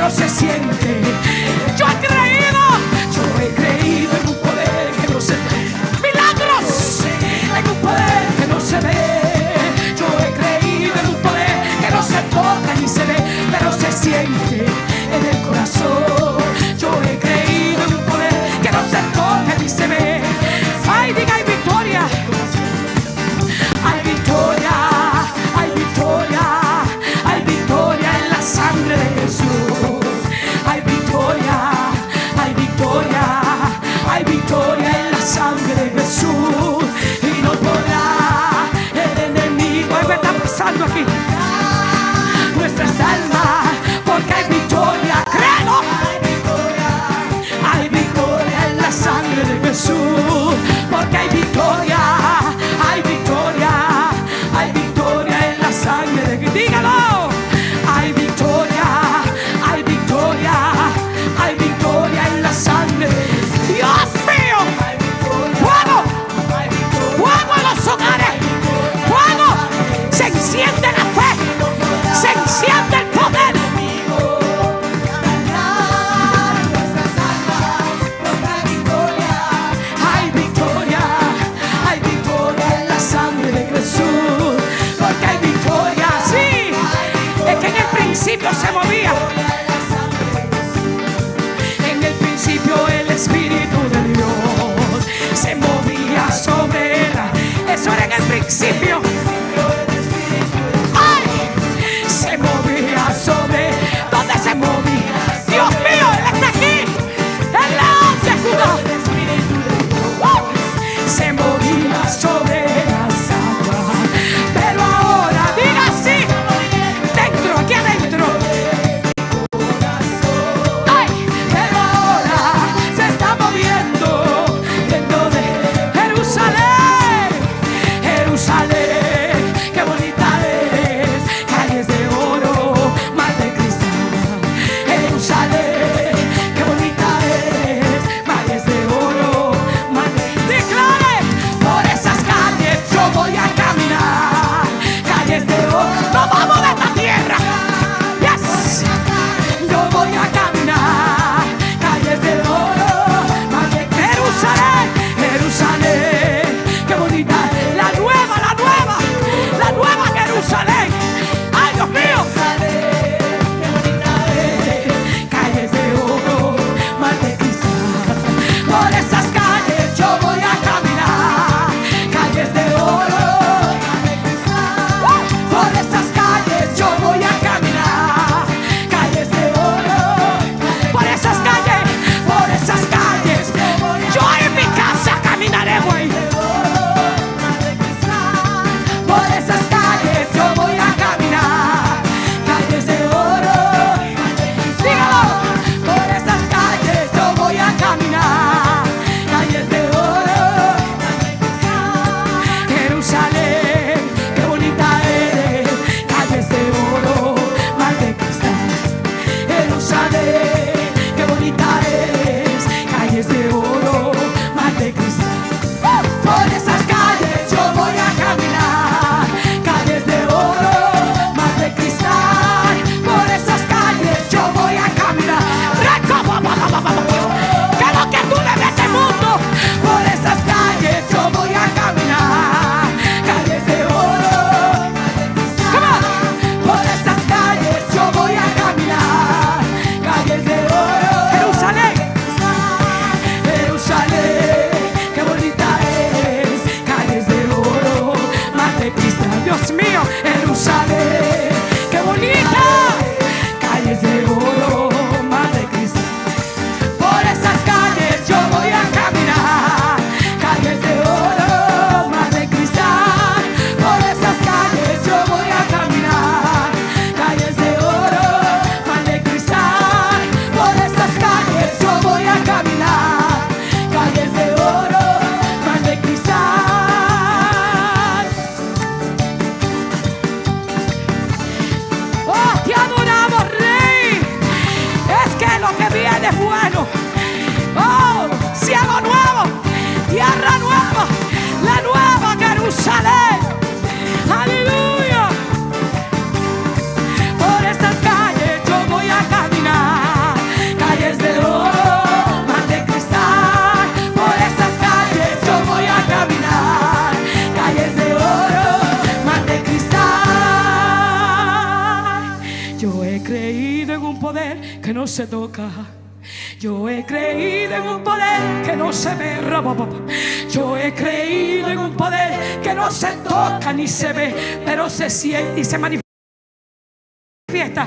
pero se siente. Yo he creído en un poder que no se ve. Milagros en un poder que no se ve. Yo he creído en un poder que no se toca ni se ve, pero se siente en el corazón. Yo he creído en un poder que no se toca ni se ve. Ay, diga, hay victoria. Hay victoria, hay victoria, hay victoria en la sangre de Jesús. Hay victoria, hay victoria, hay victoria en la sangre de Jesús. Y no podrá el enemigo. ¿Qué está pasando aquí? Nuestras almas, porque hay victoria, creo. Hay victoria en la sangre de Jesús, porque hay victoria, hay victoria, hay victoria en la sangre de Jesús. Dígalo. Hay victoria, hay victoria, hay victoria en la sangre. Dios mío, fuego, fuego en los hogares, fuego, se enciende la fe, se enciende el poder. Hay victoria, hay victoria en la sangre de Jesús, porque hay victoria. Sí, es que en el principio se movía. En el principio el Espíritu de Dios se movía sobre la. Eso era en el principio. ¡Ay! Se movía sobre. ¿Dónde se movía? Dios mío, Él está aquí. El león de Judá. Se movía sobre las aguas. Pero ahora, diga así. Dentro, aquí adentro. Ay, pero ahora se está moviendo dentro de Jerusalén. Jerusalén. creído en un poder que no se toca. Yo he creído en un poder que no se ve. Yo he creído en un poder que no se toca ni se ve, pero se siente y se manifiesta.